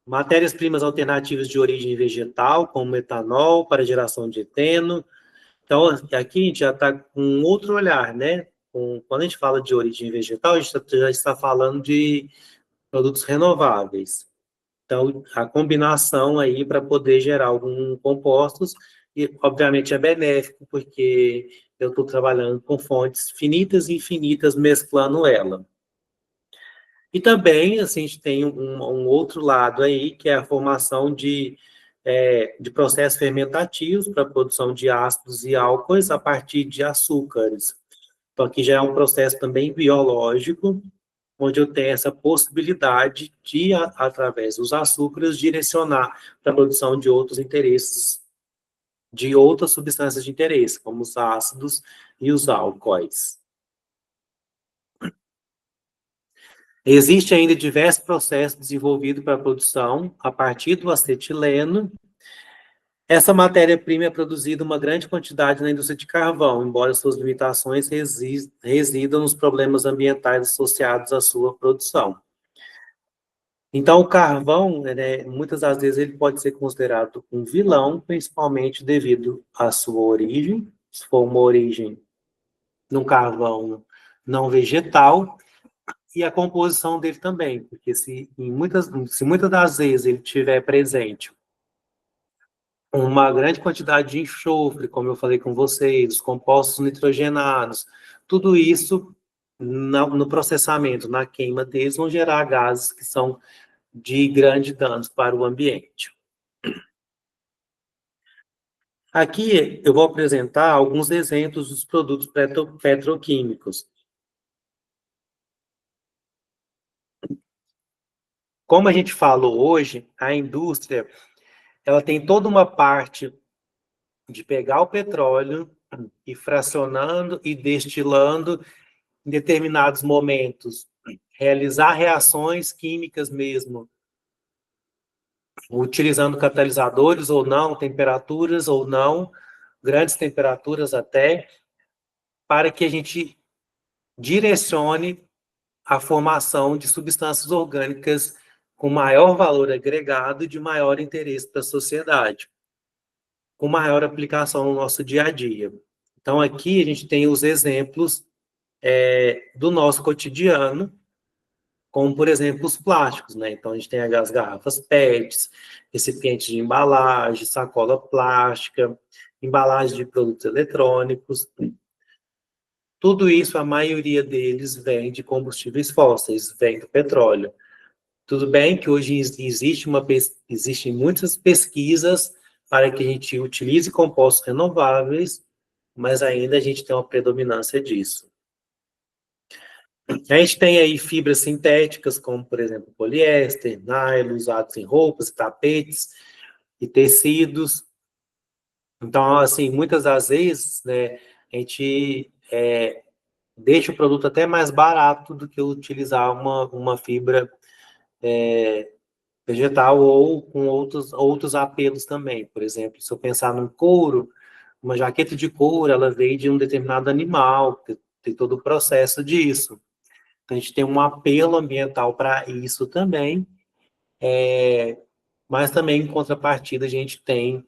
matérias-primas alternativas de origem vegetal, como etanol, para geração de eteno. Então, aqui a gente já está com um outro olhar, né? Quando a gente fala de origem vegetal, a gente já está falando de produtos renováveis. Então, a combinação aí para poder gerar alguns compostos, e obviamente é benéfico, porque eu estou trabalhando com fontes finitas e infinitas, mesclando ela. E também, assim, a gente tem um outro lado aí, que é a formação de processos fermentativos para a produção de ácidos e álcoois a partir de açúcares. Então, aqui já é um processo também biológico, onde eu tenho essa possibilidade de, através dos açúcares, direcionar para a produção de outros interesses, de outras substâncias de interesse, como os ácidos e os álcoois. Existe ainda diversos processos desenvolvidos para a produção a partir do acetileno. Essa matéria-prima é produzida uma grande quantidade na indústria de carvão, embora suas limitações residam nos problemas ambientais associados à sua produção. Então, o carvão, né, muitas das vezes, ele pode ser considerado um vilão, principalmente devido à sua origem, se for uma origem num carvão não vegetal, e a composição dele também, porque se muitas das vezes ele tiver presente uma grande quantidade de enxofre, como eu falei com vocês, os compostos nitrogenados, tudo isso no processamento, na queima deles, vão gerar gases que são de grande danos para o ambiente. Aqui eu vou apresentar alguns exemplos dos produtos petroquímicos. Como a gente falou hoje, a indústria ela tem toda uma parte de pegar o petróleo e fracionando e destilando em determinados momentos, realizar reações químicas mesmo, utilizando catalisadores ou não, temperaturas ou não, grandes temperaturas até, para que a gente direcione a formação de substâncias orgânicas com maior valor agregado e de maior interesse para a sociedade, com maior aplicação no nosso dia a dia. Então, aqui a gente tem os exemplos do nosso cotidiano, como, por exemplo, os plásticos, né? Então, a gente tem as garrafas PETs, recipientes de embalagem, sacola plástica, embalagem de produtos eletrônicos. Tudo isso, a maioria deles vem de combustíveis fósseis, vem do petróleo. Tudo bem que hoje existem muitas pesquisas para que a gente utilize compostos renováveis, mas ainda a gente tem uma predominância disso. A gente tem aí fibras sintéticas, como, por exemplo, poliéster, nylon, usados em roupas, tapetes e tecidos. Então, assim, muitas das vezes, né, a gente deixa o produto até mais barato do que utilizar uma fibra vegetal ou com outros apelos também. Por exemplo, se eu pensar num couro, uma jaqueta de couro, ela veio de um determinado animal, tem todo o processo disso. Então, a gente tem um apelo ambiental para isso também, mas também, em contrapartida, a gente tem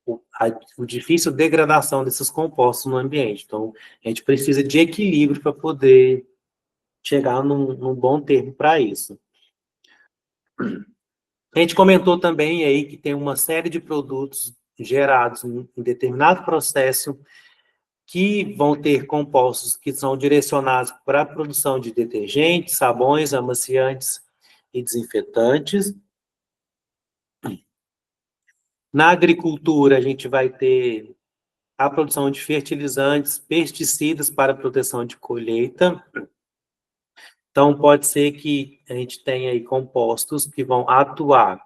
o difícil degradação desses compostos no ambiente. Então, a gente precisa de equilíbrio para poder chegar num bom termo para isso. A gente comentou também aí que tem uma série de produtos gerados em determinado processo que vão ter compostos que são direcionados para a produção de detergentes, sabões, amaciantes e desinfetantes. Na agricultura, a gente vai ter a produção de fertilizantes, pesticidas para proteção de colheita. Então, pode ser que a gente tenha aí compostos que vão atuar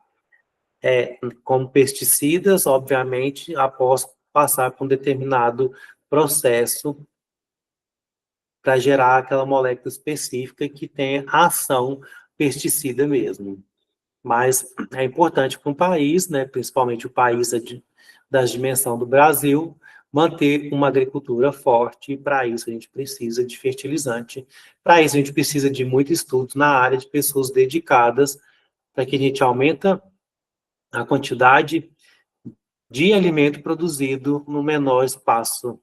como pesticidas, obviamente, após passar por um determinado processo para gerar aquela molécula específica que tenha ação pesticida mesmo. Mas é importante para um país, né, principalmente o país da dimensão do Brasil, manter uma agricultura forte, e para isso a gente precisa de fertilizante, para isso a gente precisa de muito estudo na área, de pessoas dedicadas, para que a gente aumenta a quantidade de alimento produzido no menor espaço.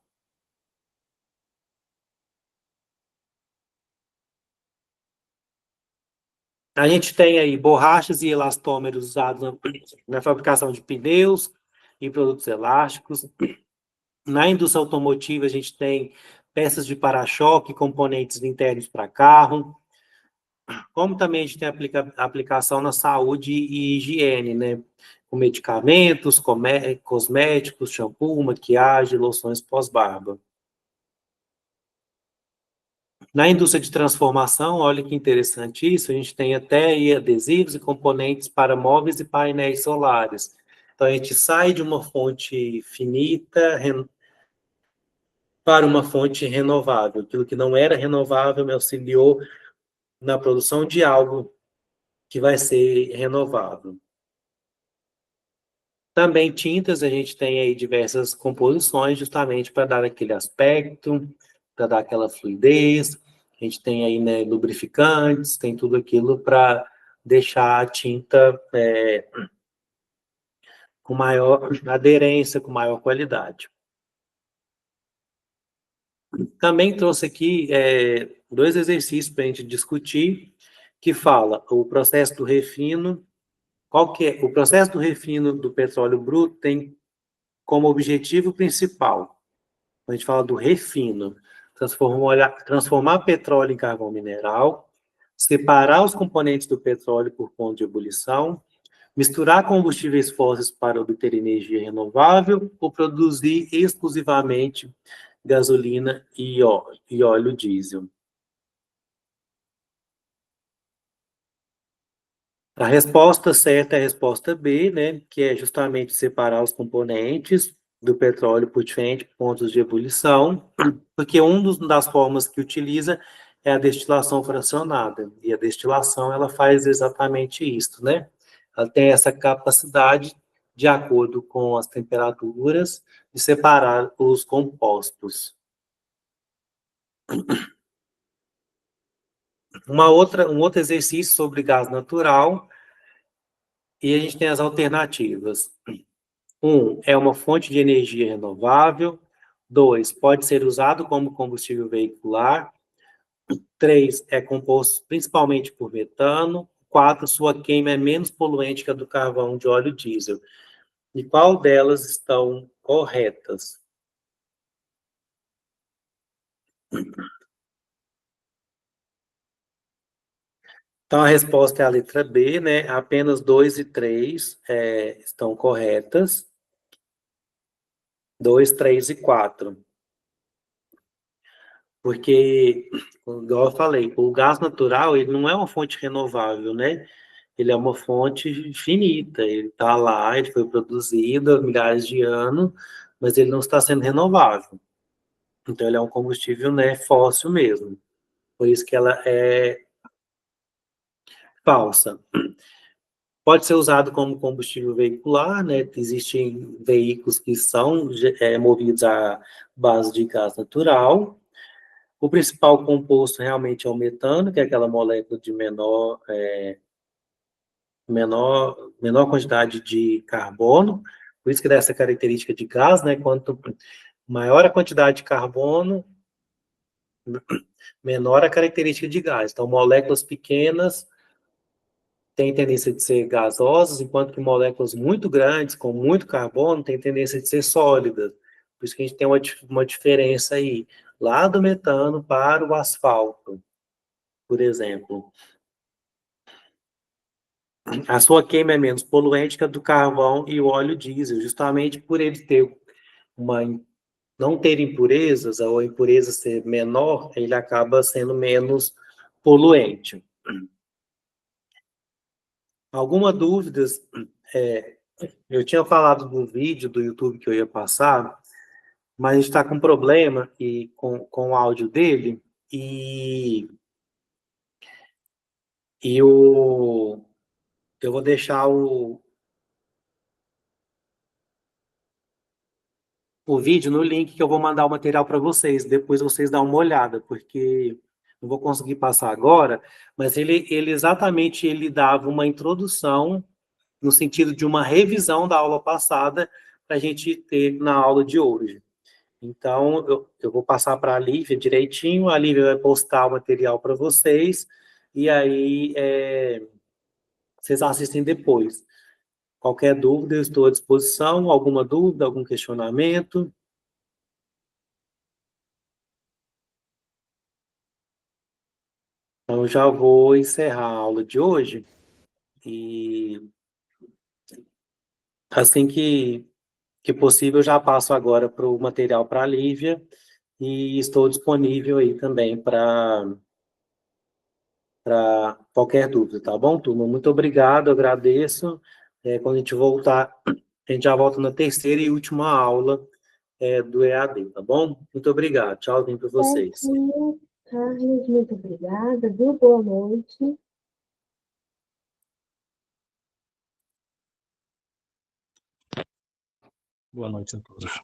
A gente tem aí borrachas e elastômeros usados na fabricação de pneus e produtos elásticos. Na indústria automotiva, a gente tem peças de para-choque, componentes internos para carro, como também a gente tem aplicação na saúde e higiene, né? Com medicamentos, cosméticos, shampoo, maquiagem, loções pós-barba. Na indústria de transformação, olha que interessante isso, a gente tem até aí adesivos e componentes para móveis e painéis solares. Então, a gente sai de uma fonte finita para uma fonte renovável. Aquilo que não era renovável me auxiliou na produção de algo que vai ser renovável. Também tintas, a gente tem aí diversas composições justamente para dar aquele aspecto, para dar aquela fluidez. A gente tem aí, né, lubrificantes, tem tudo aquilo para deixar a tinta com maior aderência, com maior qualidade. Também trouxe aqui dois exercícios para a gente discutir, que fala o processo do refino. Qual que é? O processo do refino do petróleo bruto tem como objetivo principal, a gente fala do refino, transformar petróleo em carvão mineral, separar os componentes do petróleo por ponto de ebulição, misturar combustíveis fósseis para obter energia renovável ou produzir exclusivamente gasolina e óleo diesel. A resposta certa é a resposta B, né, que é justamente separar os componentes do petróleo por diferentes pontos de ebulição, porque das formas que utiliza é a destilação fracionada, e a destilação ela faz exatamente isso, né? Ela tem essa capacidade, de acordo com as temperaturas, de separar os compostos. Um outro exercício sobre gás natural, e a gente tem as alternativas. 1, é uma fonte de energia renovável. 2, pode ser usado como combustível veicular. 3, é composto principalmente por metano. 4, sua queima é menos poluente que a do carvão de óleo diesel. E qual delas estão corretas? Então, a resposta é a letra B, né? Apenas 2 e 3 estão corretas. 2, 3 e 4. Porque, igual eu falei, o gás natural, ele não é uma fonte renovável, né? Ele é uma fonte finita, ele está lá, ele foi produzido há milhares de anos, mas ele não está sendo renovável. Então, ele é um combustível, né, fóssil mesmo. Por isso que ela é falsa. Pode ser usado como combustível veicular, né? Existem veículos que são movidos à base de gás natural. O principal composto realmente é o metano, que é aquela molécula de menor quantidade de carbono, por isso que dá essa característica de gás, né? Quanto maior a quantidade de carbono, menor a característica de gás. Então, moléculas pequenas têm tendência de ser gasosas, enquanto que moléculas muito grandes, com muito carbono, têm tendência de ser sólidas. Por isso que a gente tem uma diferença aí, lá do metano para o asfalto, por exemplo. A sua queima é menos poluente que a do carvão e o óleo diesel, justamente por ele ter uma, não ter impurezas, ou a impureza ser menor, ele acaba sendo menos poluente. Alguma dúvidas? É, eu tinha falado do vídeo do YouTube que eu ia passar, mas a gente está com problema com o áudio dele, e eu vou deixar o vídeo no link que eu vou mandar o material para vocês. Depois vocês dão uma olhada, porque não vou conseguir passar agora, mas ele exatamente ele dava uma introdução no sentido de uma revisão da aula passada para a gente ter na aula de hoje. Então, eu vou passar para a Lívia direitinho, a Lívia vai postar o material para vocês, e aí vocês assistem depois. Qualquer dúvida, eu estou à disposição. Alguma dúvida, algum questionamento? Então, eu já vou encerrar a aula de hoje e assim que possível, eu já passo agora para o material para a Lívia e estou disponível aí também para qualquer dúvida, tá bom, turma? Muito obrigado, agradeço. Quando a gente voltar, a gente já volta na terceira e última aula do EAD, tá bom? Muito obrigado, tchauzinho para vocês. Certinho, Carlos, muito obrigada, viu? Boa noite. Boa noite a todos.